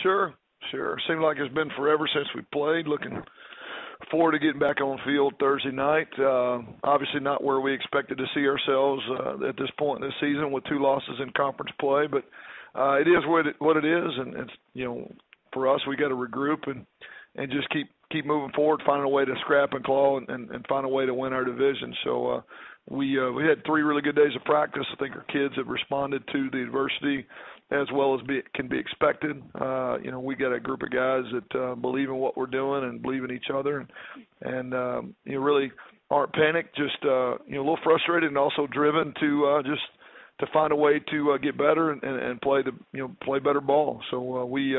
Sure, sure. Seems like it's been forever since we played. Looking forward to getting back on the field Thursday night. Obviously not where we expected to see ourselves at this point in the season with two losses in conference play, but it is what it is, and it's, for us, we got to regroup and just keep moving forward, finding a way to scrap and claw and find a way to win our division. So we had 3 really good days of practice. I think our kids have responded to the adversity as well as can be expected. We got a group of guys that believe in what we're doing and believe in each other, and really aren't panicked, just a little frustrated and also driven to to find a way to get better and play play better ball. So we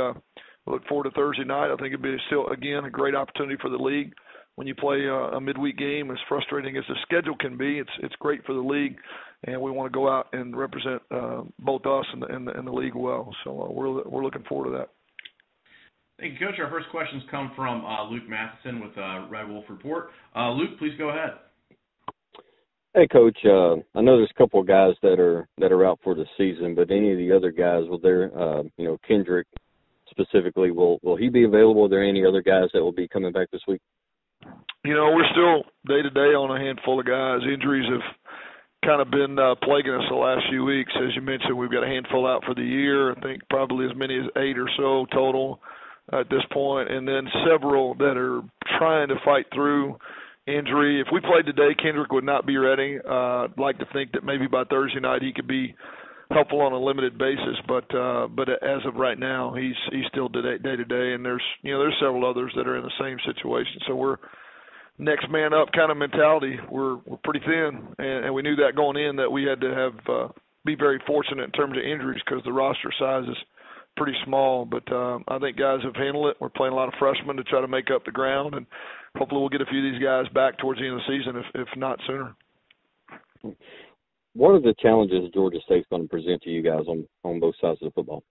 look forward to Thursday night. I think it'd be still again a great opportunity for the league. When you play a midweek game, as frustrating as the schedule can be, it's great for the league, and we want to go out and represent both us and the league well. So we're looking forward to that. Thank you, Coach. Our first questions come from Luke Matheson with Red Wolf Report. Luke, please go ahead. Hey, Coach. I know there's a couple of guys that are out for the season, but any of the other guys, Kendrick specifically, will he be available? Are there any other guys that will be coming back this week? We're still day-to-day on a handful of guys. Injuries have kind of been plaguing us the last few weeks. As you mentioned, we've got a handful out for the year. I think probably as many as 8 or so total at this point, and then several that are trying to fight through injury. If we played today, Kendrick would not be ready. I'd like to think that maybe by Thursday night he could be helpful on a limited basis, but as of right now, he's still day-to-day, and there's several others that are in the same situation. So we're next man up kind of mentality. We're pretty thin, and we knew that going in, that we had to have be very fortunate in terms of injuries because the roster size is pretty small. But I think guys have handled it. We're playing a lot of freshmen to try to make up the ground, and hopefully we'll get a few of these guys back towards the end of the season, if not sooner. What are the challenges Georgia State's going to present to you guys on both sides of the football?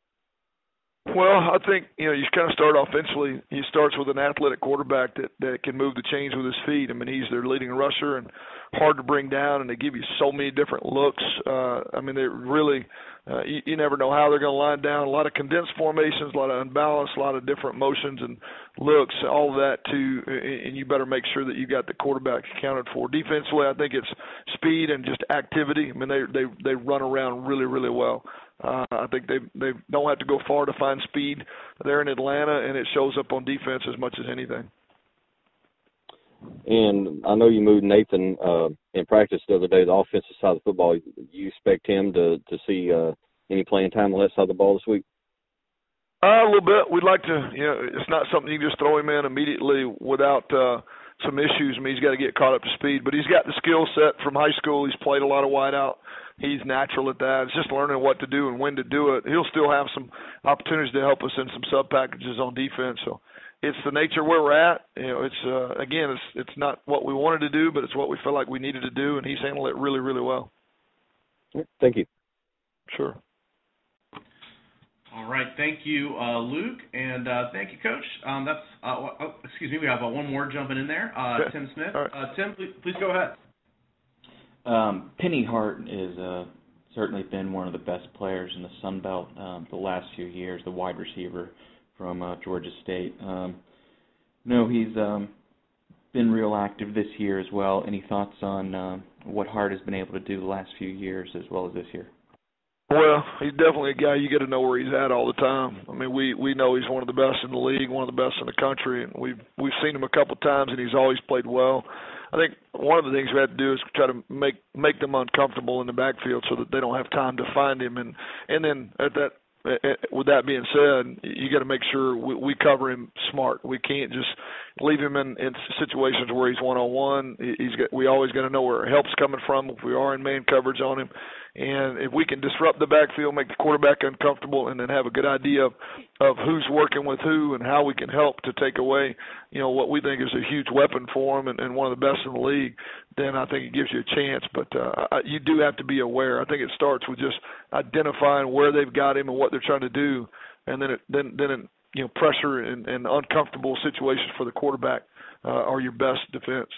Well, I think, you kind of start offensively. He starts with an athletic quarterback that can move the chains with his feet. I mean, he's their leading rusher and hard to bring down, and they give you so many different looks. They're really you never know how they're going to line down. A lot of condensed formations, a lot of unbalanced, a lot of different motions and looks, all of that too, and you better make sure that you got the quarterback accounted for. Defensively, I think it's speed and just activity. I mean, they run around really, really well. I think they don't have to go far to find speed. They're in Atlanta, and it shows up on defense as much as anything. And I know you moved Nathan in practice the other day, the offensive side of the football. You expect him to see any playing time on that side of the ball this week? A little bit. We'd like to, it's not something you can just throw him in immediately without some issues. I mean, he's got to get caught up to speed. But he's got the skill set from high school. He's played a lot of wideout. He's natural at that. It's just learning what to do and when to do it. He'll still have some opportunities to help us in some sub-packages on defense. So it's the nature where we're at. It's not what we wanted to do, but it's what we felt like we needed to do, and he's handled it really, really well. Thank you. Sure. All right, thank you, Luke, and thank you, Coach. We have one more jumping in there, Okay. Tim Smith. Right. Tim, please go ahead. Penny Hart has certainly been one of the best players in the Sun Belt the last few years, the wide receiver from Georgia State. He's been real active this year as well. Any thoughts on what Hart has been able to do the last few years as well as this year? Well, he's definitely a guy you got to know where he's at all the time. I mean, we know he's one of the best in the league, one of the best in the country, and we've seen him a couple of times, and he's always played well. I think one of the things we have to do is try to make them uncomfortable in the backfield so that they don't have time to find him, and then with that being said, you got to make sure we cover him smart. We can't just leave him in situations where he's one-on-one. We always got to know where help's coming from if we are in man coverage on him. And if we can disrupt the backfield, make the quarterback uncomfortable, and then have a good idea of who's working with who and how we can help to take away, what we think is a huge weapon for him and one of the best in the league, then I think it gives you a chance. But you do have to be aware. I think it starts with just identifying where they've got him and what they're trying to do, and then pressure and uncomfortable situations for the quarterback are your best defense.